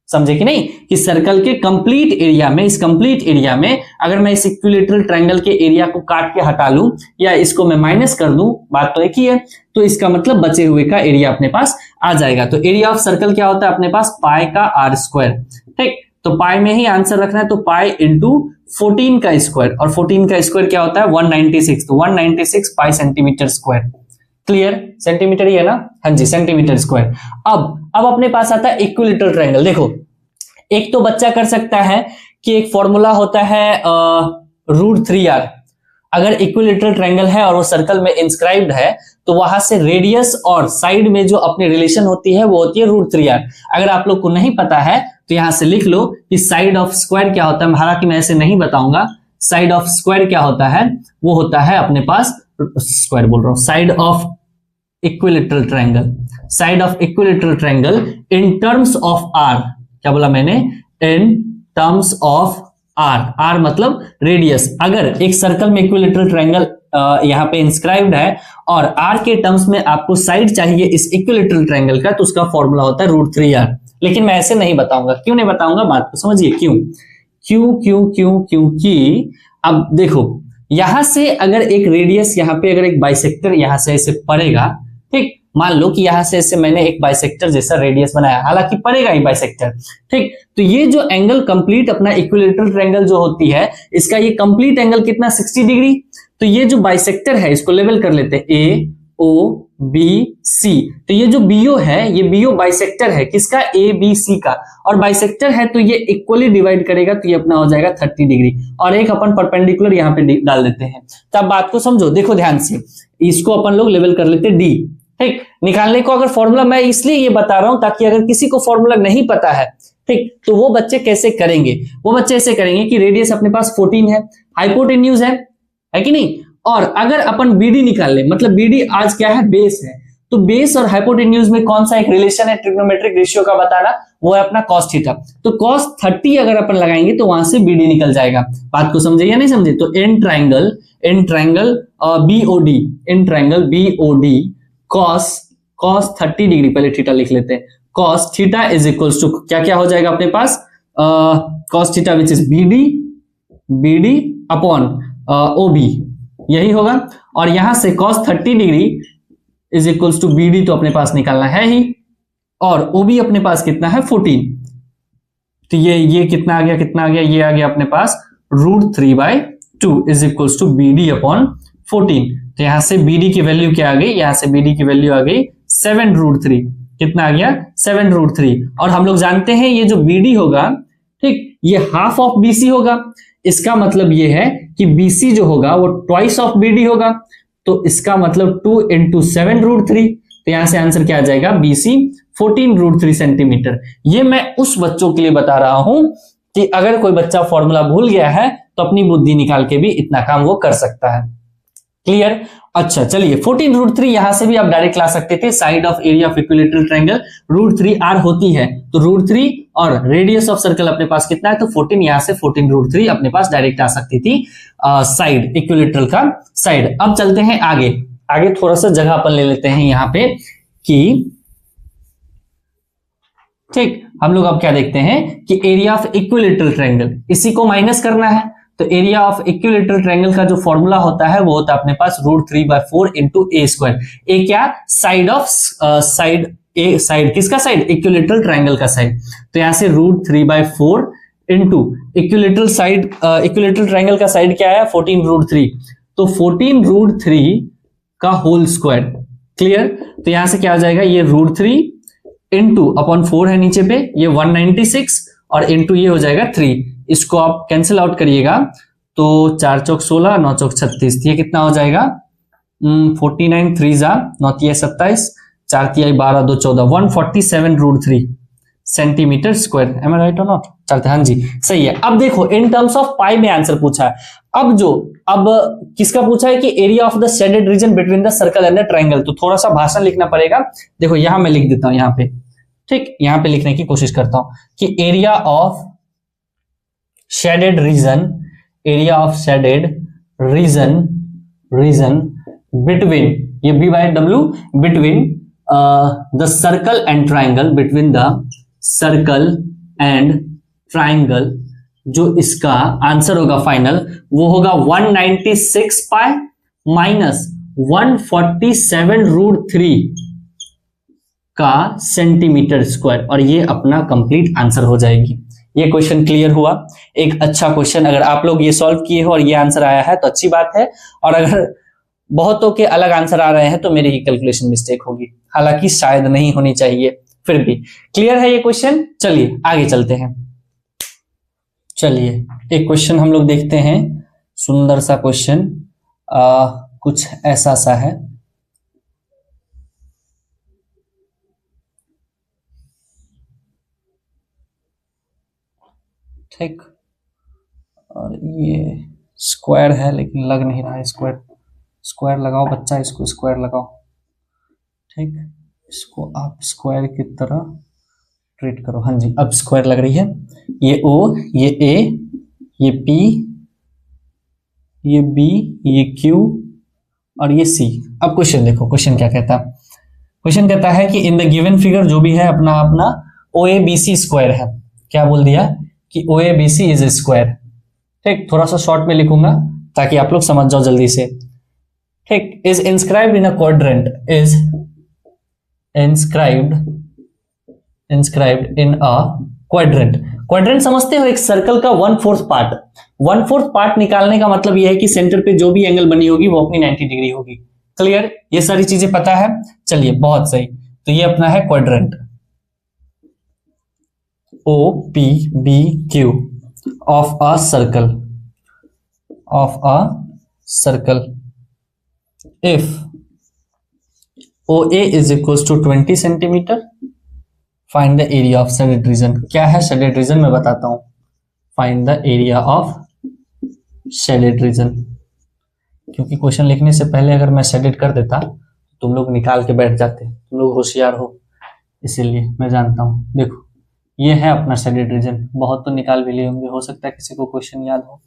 समझे कि नहीं, कि सर्कल के कंप्लीट एरिया में, इस कंप्लीट एरिया में अगर मैं इस इक्विलेटरल ट्रायंगल के एरिया को काट के हटा लूं या इसको मैं माइनस कर दूं, बात तो एक ही है, तो इसका मतलब बचे हुए का एरिया अपने पास आ जाएगा। तो एरिया ऑफ सर्कल क्या होता है अपने पास, पाई का आर स्क्वायर। ठीक, तो पाई में ही आंसर रखना है, तो पाई इंटू 14 का स्क्वायर, और 14 का स्क्वायर क्या होता है 196, तो 196 pi centimetre square. Clear, centimetre ही है ना, हाँ जी सेंटीमीटर स्क्वायर। अब अपने पास आता है इक्विलेटरल ट्रायंगल। देखो एक तो बच्चा कर सकता है कि एक फॉर्मूला होता है √3r। अगर इक्विलैटरल ट्रायंगल है और वो सर्कल में इंस्क्राइब्ड है तो वहां से रेडियस और साइड में जो अपनी रिलेशन होती है वो होती है √3r। अगर आप लोग को नहीं पता है तो यहां से लिख लो कि साइड ऑफ स्क्वायर क्या होता है, हालांकि मैं ऐसे नहीं बताऊंगा। साइड ऑफ स्क्वायर क्या होता है, वो होता है अपने पास, स्क्वायर बोल रहा हूं, side of equilateral triangle, side of equilateral triangle in terms of r, क्या बोला मैंने, इन टर्म्स ऑफ r मतलब रेडियस। अगर एक सर्कल में इक्विलैटरल ट्रायंगल यहाँ पे इंस्क्राइब्ड है और r के टर्म्स में आपको साइड चाहिए इस इक्विलैटरल ट्रायंगल का, तो उसका फॉर्मूला होता है √3r। लेकिन मैं ऐसे नहीं बताऊंगा। क्यों नहीं बताऊंगा, बात को समझिए। क्योंकि अब देखो, यहां से अगर एक रेडियस, यहाँ पे अगर एक बाइसेक्टर यहां से ऐसे पड़ेगा, ठीक, मान लो कि यहां से ऐसे मैंने एक बाइसेक्टर जैसा रेडियस बनाया, हालांकि पड़ेगा ही बाइसेक्टर, ठीक, तो ये जो एंगल कंप्लीट अपना इक्विलैटरल ट्रायंगल जो होती है, इसका ये कंप्लीट एंगल कितना, 60 डिग्री। तो ये जो बाइसेक्टर है इसको लेवल कर लेते हैं, ए ओ बी सी। तो ये जो बीओ है, ये बीओ बाइसेक्टर है किसका, ए बी सी का, और बाइसेक्टर है तो ये इक्वली डिवाइड करेगा, तो ये अपना हो जाएगा 30 डिग्री, और एक अपन परपेंडिकुलर यहाँ पे डाल देते हैं। तो अब बात को समझो, देखो ध्यान से, इसको अपन लोग लेवल कर लेते हैं डी, ठीक। निकालने को अगर फॉर्मूला मैं इसलिए ये बता रहा हूं ताकि अगर किसी को फॉर्मूला नहीं पता है, ठीक, तो वो बच्चे कैसे करेंगे, वो बच्चे ऐसे करेंगे कि रेडियस अपने पास 14 है, हाइपोटेन्यूज है कि नहीं, और अगर अपन बीडी निकाल ले, मतलब बीडी आज क्या है, बेस है, तो बेस और हाइपोटेन्यूज में कौन सा एक रिलेशन है ट्रिग्नोमेट्रिक रेशियो का बताना, वो है अपना cos थीटा। तो cos 30 अगर अपन लगाएंगे तो वहां से बीडी निकल जाएगा। बात को समझे या नहीं समझे। तो in triangle BOD, in triangle BOD cos 30 degree, पहले थीटा लिख लेते हैं, cos theta is equals to क्या क्या हो जाएगा अपने पास, cos theta which is BD upon OB, यही होगा। और यहां से cos 30 degree is equals to BD तो अपने पास निकालना है ही, और ओबी अपने पास कितना है, 14। तो ये कितना आ गया, ये आ गया अपने पास √3/2 is equals to BD upon 14। तो यहां से बीडी की वैल्यू क्या आ गई, यहां से बीडी की वैल्यू आ गई 7√3। कितना आ गया, 7√3। और हम लोग जानते हैं ये जो बीडी होगा, ठीक, ये हाफ ऑफ बीसी होगा। इसका मतलब ये है कि बीसी जो होगा वो ट्वाइस ऑफ बीडी होगा, तो इसका मतलब 2 × 7√3। तो यहां से आंसर क्या आ जाएगा, बीसी 14√3 सेंटीमीटर। ये मैं उस बच्चों के लिए बता रहा हूं कि अगर कोई बच्चा फॉर्मूला भूल गया है तो अपनी बुद्धि निकाल के भी इतना काम वो कर सकता है। क्लियर। अच्छा चलिए, 14√3 यहां से भी आप डायरेक्ट ला सकते थे। Side of area of equilateral triangle √3r होती है, तो √3 और रेडियस ऑफ सर्कल अपने पास कितना है, तो 14, यहां से 14√3 अपने पास डायरेक्ट आ सकती थी साइड, इक्विलैटरल का साइड। अब चलते हैं आगे थोड़ा सा जगह अपन ले लेते हैं यहां पे कि, ठीक, हम लोग अब क्या देखते हैं कि एरिया ऑफ इक्विलैटरल ट्रायंगल, इसी को माइनस करना है। तो एरिया ऑफ इक्विलैटरल ट्रायंगल का जो फॉर्मूला होता है वो होता है अपने पास √3/4 × a²। ए क्या, साइड ऑफ साइड किसका साइड, इक्विलैटरल ट्रायंगल का साइड। तो यहां से √3/4 × इक्विलैटरल ट्रायंगल का साइड क्या है, 14√3। तो 14√3 का होल स्क्वायर। क्लियर। तो यहां से क्या आ जाएगा, ये √3 × 4 है नीचे पे, ये 196 और इंटू ये हो जाएगा 3। इसको आप कैंसिल आउट करिएगा तो 4 चौक 16, 9 चौक 36, ये कितना हो जाएगा 49, 3 जा 9 तिया 27, 4 तिया 12, 2 14, 147√3 centimetre square. M I right और नॉट। चलते, हाँ जी सही है। अब देखो इन टर्म्स ऑफ पाई में आंसर पूछा है। अब किसका पूछा है कि area of the shaded region between the circle and the triangle. तो थोड़ा सा भाषण लिखना पड़ेगा। देखो यहां मैं लिख देता हूं, यहाँ पे, ठीक, यहां पे लिखने की कोशिश करता हूं कि area of shaded region, area of shaded region between, ये B/W, between the circle and triangle, between the circle and triangle, जो इसका आंसर होगा फाइनल वो होगा 196 पाई माइनस 147√3 का सेंटीमीटर स्क्वायर, और ये अपना कंप्लीट आंसर हो जाएगी। ये क्वेश्चन क्लियर हुआ। एक अच्छा क्वेश्चन, अगर आप लोग ये सॉल्व किए हो और ये आंसर आया है तो अच्छी बात है, और अगर बहुतों के अलग आंसर आ रहे हैं तो मेरी ही कैलकुलेशन मिस्टेक होगी, हालांकि शायद नहीं होनी चाहिए, फिर भी क्लियर है ये क्वेश्चन। चलिए आगे चलते हैं। चलिए एक क्वेश्चन हम लोग देखते हैं, सुंदर सा क्वेश्चन। कुछ ऐसा सा है। ठीक, और ये स्क्वायर है लेकिन लग नहीं रहा है स्क्वायर। स्क्वायर लगाओ बच्चा, इसको स्क्वायर लगाओ। ठीक, इसको आप स्क्वायर की तरह ट्रीट करो। हाँ जी, अब स्क्वायर लग रही है। ये O, ये A, ये P, ये B, ये Q और ये C। अब क्वेश्चन देखो, क्वेश्चन क्या कहता है। क्वेश्चन कहता है कि इन द गिवन फिगर जो भी है अपना अपना OABC स्क्वायर है। क्या बोल दिया कि OABC इज स्क्वायर। ठीक, थोड़ा सा शॉर्ट में लिखूंगा ताकि आप लोग समझ जाओ जल्दी से। ठीक, is inscribed in a quadrant, is inscribed in a quadrant. Quadrant समझते हो, एक सर्कल का 1/4 पार्ट। 1/4 पार्ट निकालने का मतलब यह है कि सेंटर पे जो भी एंगल बनी होगी वो अपनी 90 डिग्री होगी। क्लियर, ये सारी चीजें पता है। चलिए बहुत सही, तो ये अपना है quadrant OPBQ of a circle if OA is equal to 20 centimetre, find the area of shaded region. क्या है शेडेड रीजन मैं बताता हूं। Find the area of shaded region, क्योंकि क्वेश्चन लिखने से पहले अगर मैं शेडेड कर देता तुम लोग निकाल के बैठ जाते। तुम लोग होशियार हो, इसीलिए मैं जानता हूं। देखो ये है अपना शेडेड रीजन, बहुत तो निकाल भी लिए होंगे, हो सकता है किसी को क्वेश्चन याद हो।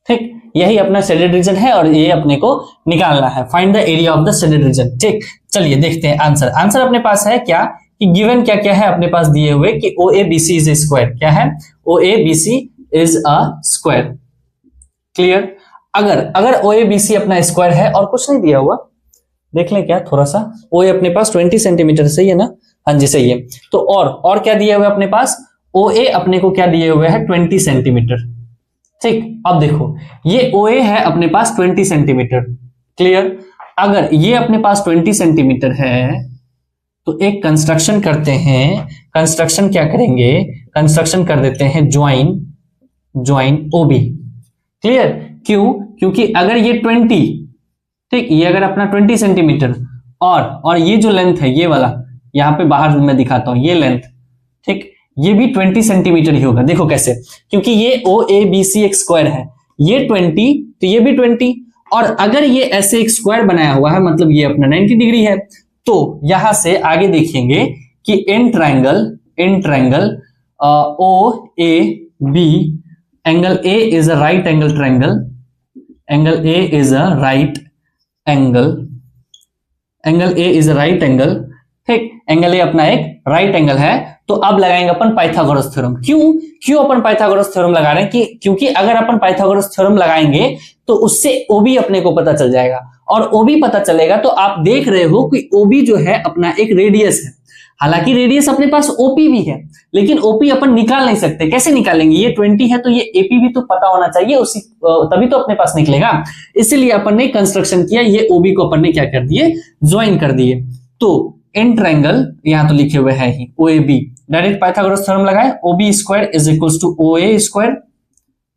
ठीक, यही अपना शेडेड रीजन है और ये अपने को निकालना है। Find the area of the shaded reason. ठीक, चलिए देखते हैं आंसर। आंसर अपने पास है क्या कि गिवन क्या क्या है अपने पास दिए हुए कि OABC इज ए स्क्वायर। क्या है, OABC is a square. Clear, अगर OABC अपना स्क्वायर है और कुछ नहीं दिया हुआ, देख लें क्या थोड़ा सा। OA अपने पास 20 सेंटीमीटर, सही है ना। हाँ जी सही है। तो और क्या दिए हुए अपने पास, OA अपने को क्या दिए हुए है 20 सेंटीमीटर। ठीक, अब देखो ये OA है अपने पास 20 सेंटीमीटर। क्लियर, अगर ये अपने पास 20 सेंटीमीटर है तो एक कंस्ट्रक्शन करते हैं। कंस्ट्रक्शन क्या करेंगे, कंस्ट्रक्शन कर देते हैं ज्वाइन OB। क्लियर, क्यों, क्योंकि अगर ये 20, ठीक, ये अगर अपना 20 सेंटीमीटर और ये जो लेंथ है ये वाला, यहां पे बाहर मैं दिखाता हूं ये लेंथ, ठीक, ये भी 20 सेंटीमीटर ही होगा। देखो कैसे, क्योंकि ये OABC एक स्क्वायर है, ये 20 तो ये भी 20, और अगर ये ऐसे एक स्क्वायर बनाया हुआ है मतलब ये अपना 90 डिग्री है। तो यहां से आगे देखेंगे कि in triangle OAB, angle A is a right angle triangle, angle A is a right angle, ठीक, एंगल A अपना एक राइट एंगल है। तो अब लगाएंगे अपन पाइथागोरस थ्योरम। क्यों अपन पाइथागोरस थ्योरम लगा रहे हैं क्योंकि अगर अपन पाइथागोरस थ्योरम लगाएंगे तो उससे OB अपने को पता चल जाएगा, और OB पता चलेगा तो आप देख रहे हो कि OB जो है अपना एक रेडियस है। हालांकि रेडियस अपने पास OP भी है, लेकिन OP अपन निकाल नहीं सकते। कैसे निकालेंगे, ये 20 है तो ये AP भी तो पता होना चाहिए, उसी तभी तो अपने पास निकलेगा। इसीलिए अपन ने कंस्ट्रक्शन किया, ये OB को अपन ने क्या कर दिए, ज्वाइन कर दिए। तो इन ट्रायंगल यहां तो लिखे हुए है ही OAB, डायरेक्ट पाइथागोरस थ्योरम लगाए, OB square is equal to OA square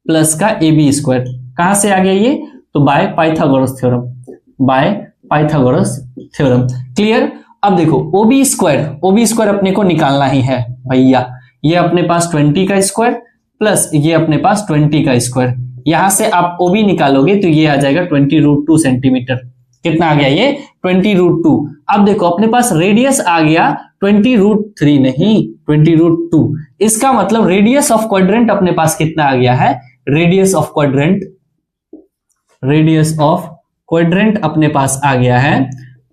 plus का AB स्क्वायर। कहां से आ गया ये, तो बाय पाइथागोरस थ्योरम। क्लियर, अब देखो OB स्क्वायर अपने को निकालना ही है भैया। ये अपने पास 20 का स्क्वायर प्लस ये अपने पास 20 का स्क्वायर, यहां से आप OB निकालोगे तो ये आ जाएगा 20√2 सेंटीमीटर। कितना आ गया ये 20√2। अब देखो अपने पास रेडियस आ गया 20√3 नहीं 20√2। इसका मतलब रेडियस ऑफ क्वाड्रेंट अपने पास कितना आ गया है, रेडियस ऑफ क्वाड्रेंट अपने पास आ गया है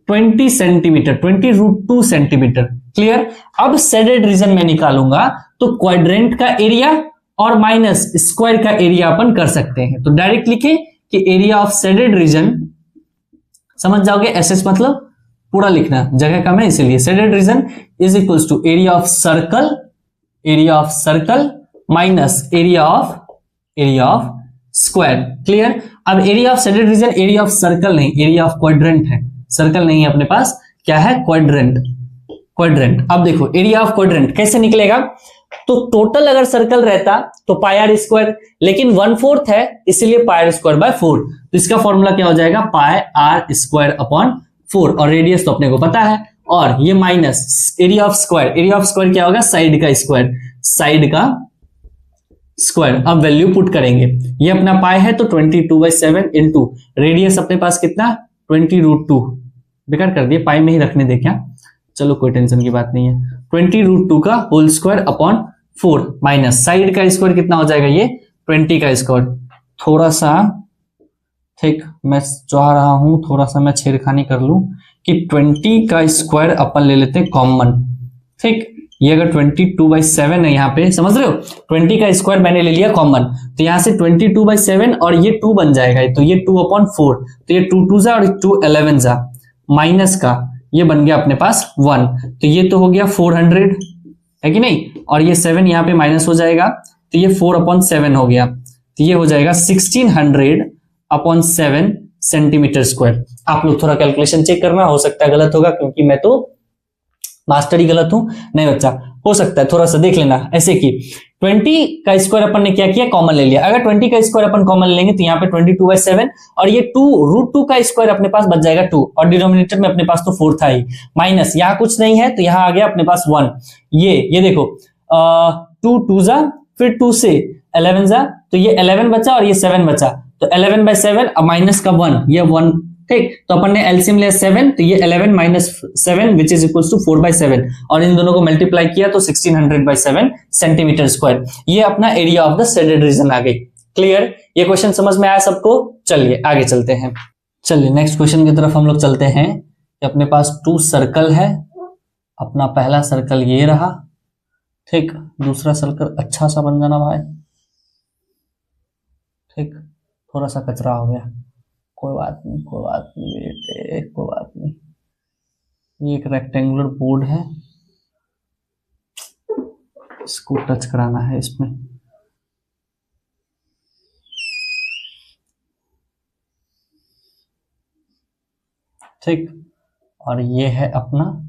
20 सेंटीमीटर, 20√2 सेंटीमीटर। क्लियर, अब शेडेड रीजन में निकालूंगा तो क्वाड्रेंट का एरिया और माइनस स्क्वायर का एरिया अपन कर सकते हैं। तो डायरेक्ट लिखे कि एरिया ऑफ शेडेड रीजन, समझ जाओगे, SS मतलब पूरा लिखना, जगह कम है इसीलिए। Shaded region is equals to area of circle minus area of square. Clear, अब area of shaded region area of circle नहीं, एरिया ऑफ क्वाड्रेंट है, सर्कल नहीं है अपने पास, क्या है क्वाड्रेंट। अब देखो एरिया ऑफ क्वाड्रेंट कैसे निकलेगा, तो टोटल अगर सर्कल रहता तो पाई आर स्क्वायर, लेकिन 1/4 है इसलिए पाई आर स्क्वायर बाय 4। तो इसका फॉर्मूला क्या हो जाएगा, पाई आर स्क्वायर अपॉन 4, और रेडियस तो अपने को पता है, और ये minus area of square, area of square क्या होगा, साइड का स्क्वायर, साइड का स्क्वायर। अब वैल्यू पुट करेंगे, ये अपना पाई है तो 22/7 इंटू रेडियस अपने पास कितना 20√2, बेकार कर दिए, पाई में ही रखने दे क्या, चलो कोई टेंशन की बात नहीं है, 20√2 का whole square upon 4 minus side का स्क्वायर कितना हो जाएगा, ये 20 का स्क्वायर। थोड़ा सा ठीक मैं चाह रहा हूं थोड़ा सा मैं छेड़खानी कर लूं कि 20 का स्क्वायर अपन ले लेते हैं कॉमन, ठीक, ये अगर 22/7 है यहाँ पे, समझ रहे हो, 20 का स्क्वायर मैंने ले लिया कॉमन, तो यहाँ से 22/7 और ये 2 बन जाएगा, तो ये 2/4, तो ये 2 2 जा और 2 11 जा, माइनस का ये बन गया अपने पास 1, तो ये तो हो गया 400 है कि नहीं, और ये 7 यहाँ पे माइनस हो जाएगा, तो ये 4/7 हो गया, तो ये हो जाएगा 1600/7 सेंटीमीटर स्क्वायर। आप लोग थोड़ा कैलकुलेशन चेक करना, हो सकता है गलत होगा क्योंकि मैं तो मास्टर ही गलत हूं, नहीं बच्चा हो सकता है थोड़ा सा देख लेना, ऐसे कि 20 का स्क्वायर अपन ने क्या किया, कॉमन ले लिया, अगर 20 का स्क्वायर अपन कॉमन लेंगे तो यहाँ पे 22/7 और ये 2√2 का स्क्वायर अपने पास बच जाएगा 2, और डिनोमिनेटर में अपने पास तो 4 था ही, माइनस यहाँ कुछ नहीं है तो यहाँ आ गया अपने पास 1, ये देखो 2 2 जा, फिर 2 से 11 जा, तो ये 11 बचा और ये 7 बचा, तो 11/7 माइनस का 1, ये 1, ठीक, तो अपन ने एलसीएम लिया 7, तो ये 11 minus 7 which is equal to 4/7, और इन दोनों को मल्टीप्लाई किया तो 1600/7 सेंटीमीटर स्क्वायर। ये अपना area of the shaded region आ गई। क्लियर, ये क्वेश्चन समझ में आया सबको? चलिए आगे चलते हैं। चलिए नेक्स्ट क्वेश्चन की तरफ हम लोग चलते हैं। अपने पास 2 सर्कल है, अपना पहला सर्कल ये रहा, ठीक, दूसरा सर्कल अच्छा सा बन जाना भाई, ठीक, थोड़ा सा कचरा हो गया, कोई बात नहीं कोई बात नहीं बेटे, कोई बात नहीं। ये एक रेक्टेंगुलर बोर्ड है, इसको टच कराना है इसमें, ठीक, और ये है अपना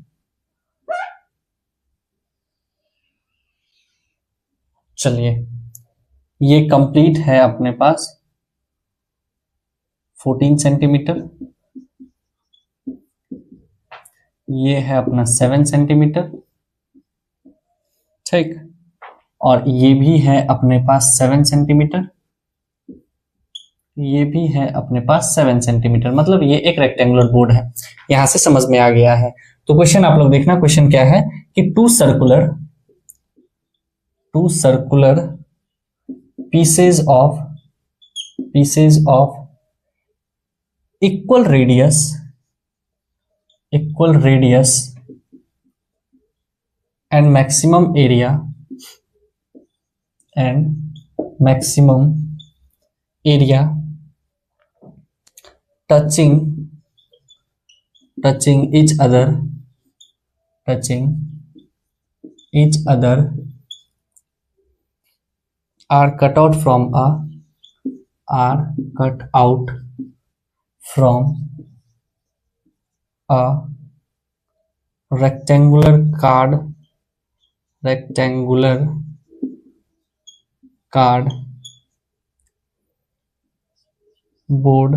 चलिए ये कंप्लीट है अपने पास 14 सेंटीमीटर, ये है अपना 7 सेंटीमीटर, ठीक, और ये भी है अपने पास 7 सेंटीमीटर, ये भी है अपने पास 7 सेंटीमीटर, मतलब ये एक रेक्टेंगुलर बोर्ड है। यहां से समझ में आ गया है। तो क्वेश्चन आप लोग देखना, क्वेश्चन क्या है कि two circular pieces of equal radius and maximum area touching each other are cut out from a rectangular cardboard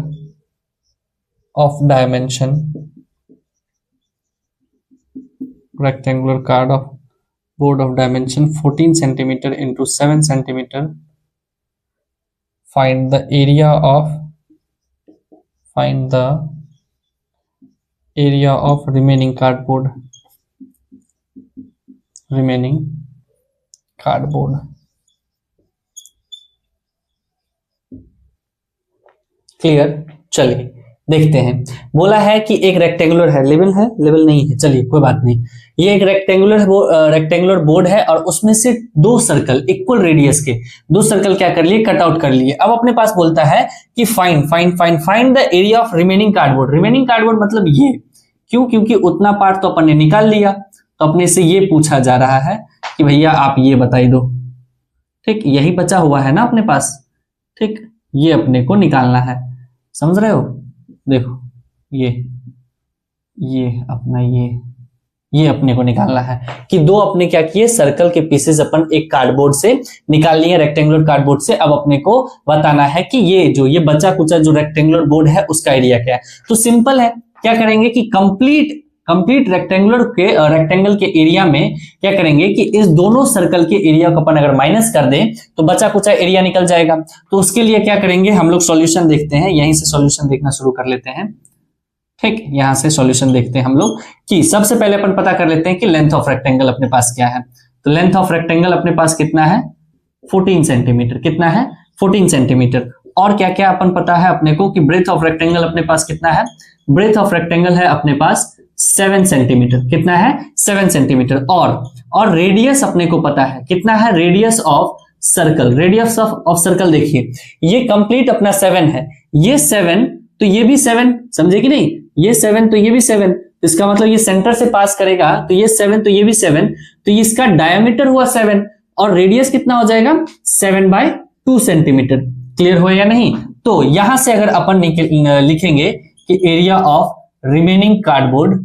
of dimension 14 centimeter into 7 centimeter. Find the area of remaining cardboard. Clear, चलिए देखते हैं। बोला है कि एक rectangular है, level नहीं है, चलिए कोई बात नहीं। ये एक रेक्टेंगुलर बोर्ड है और उसमें से 2 सर्कल इक्वल रेडियस के 2 सर्कल क्या कर लिए, कट आउट कर लिए। अब अपने पास बोलता है कि find the area of remaining cardboard. Remaining cardboard मतलब ये, क्यों, क्योंकि उतना पार्ट तो अपन ने निकाल लिया, तो अपने से ये पूछा जा रहा है कि भैया आप ये बताई दो, ठीक, यही बचा हुआ है ना अपने पास, ठीक, ये अपने को निकालना है, समझ रहे हो। देखो ये अपना ये अपने को निकालना है कि दो अपने क्या किए, सर्कल के पीसेस अपन एक कार्डबोर्ड से निकाल लिए, रेक्टेंगुलर कार्डबोर्ड से। अब अपने को बताना है कि ये बचा कुचा जो रेक्टेंगुलर बोर्ड है उसका एरिया क्या है। तो सिंपल है, क्या करेंगे कि कंप्लीट रेक्टेंगल के एरिया में क्या करेंगे कि इस दोनों सर्कल के एरिया को अपन अगर माइनस कर दें तो बचा कुचा एरिया निकल जाएगा। तो उसके लिए क्या करेंगे, हम लोग सॉल्यूशन देखते हैं, यहीं से सॉल्यूशन देखना शुरू कर लेते हैं। ठीक, यहां से सॉल्यूशन देखते हैं हम लोग कि सबसे पहले अपन पता कर लेते हैं कि लेंथ ऑफ रेक्टेंगल अपने पास क्या है। तो लेंथ ऑफ रेक्टेंगल अपने पास कितना है, 14 सेंटीमीटर। कितना है, 14 सेंटीमीटर। और क्या क्या अपन पता है अपने को कि ब्रेथ ऑफ रेक्टेंगल अपने पास कितना है, ब्रेथ ऑफ रेक्टेंगल है अपने पास 7 सेंटीमीटर। कितना है, 7 सेंटीमीटर। और रेडियस अपने को पता है कितना है, radius of circle. Radius of circle देखिए, ये कंप्लीट अपना 7 है, ये 7 तो ये भी 7, समझे कि नहीं, ये 7 तो ये भी 7, तो इसका मतलब ये सेंटर से पास करेगा तो ये 7 तो ये भी 7, तो इसका डायमीटर हुआ 7 और रेडियस कितना हो जाएगा 7/2 सेंटीमीटर। क्लियर हो या नहीं। तो यहां से अगर अपन लिखेंगे कि एरिया ऑफ रिमेनिंग कार्डबोर्ड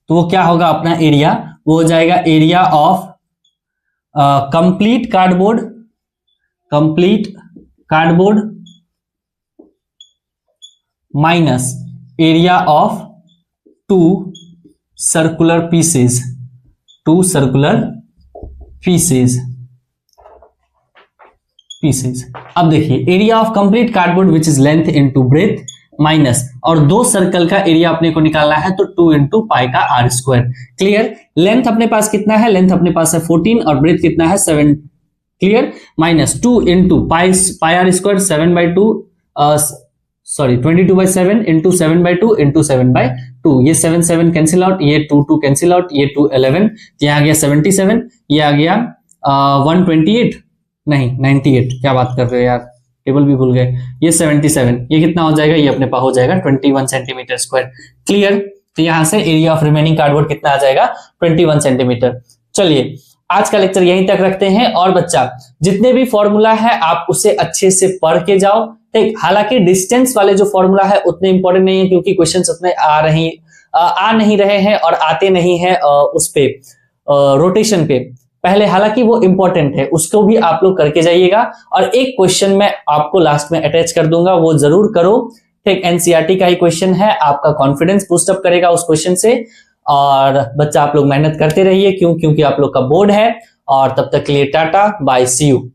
तो वो क्या होगा अपना एरिया, वो हो जाएगा area of complete cardboard minus area of two circular pieces. अब देखिए area of complete cardboard which is length into breadth minus, और दो सर्कल का एरिया अपने को निकालना है तो 2 × पाई का r²। क्लियर। लेंथ अपने पास कितना है, लेंथ अपने पास है 14 और ब्रेथ कितना है 7। क्लियर। माइनस 2 × पाई r², 7/2 22/7 × 7/2 × 7/2। ये 7 7 कैंसिल आउट, ये 2 2 कैंसिल आउट, ये 2 11, यहाँ आ गया 77, ये आ गया 128 नहीं 98, क्या बात कर रहे हो यार, टेबल भी भूल गए। ये 77, ये कितना हो जाएगा, ये अपने पास हो जाएगा 21 सेंटीमीटर स्क्वायर। क्लियर। तो यहां से एरिया ऑफ रिमेनिंग कार्डबोर्ड कितना आ जाएगा 21 सेंटीमीटर। चलिए आज का लेक्चर यहीं तक रखते हैं। और बच्चा जितने भी फॉर्मूला है आप उसे अच्छे से पढ़ के जाओ। ठीक, हालांकि डिस्टेंस वाले जो फॉर्मूला है उतने इंपॉर्टेंट नहीं है क्योंकि क्वेश्चंस उतने आ नहीं रहे हैं और आते नहीं है उस पे रोटेशन पे पहले, हालांकि वो इंपॉर्टेंट है, उसको भी आप लोग करके जाइएगा। और एक क्वेश्चन मैं आपको लास्ट में अटैच कर दूंगा, वो जरूर करो। ठीक, एनसीईआरटी का ही क्वेश्चन है, आपका कॉन्फिडेंस बूस्ट अप करेगा उस क्वेश्चन से। और बच्चा आप लोग मेहनत करते रहिए, क्योंकि आप लोग का बोर्ड है। और तब तक के लिए टाटा बाय, सी यू।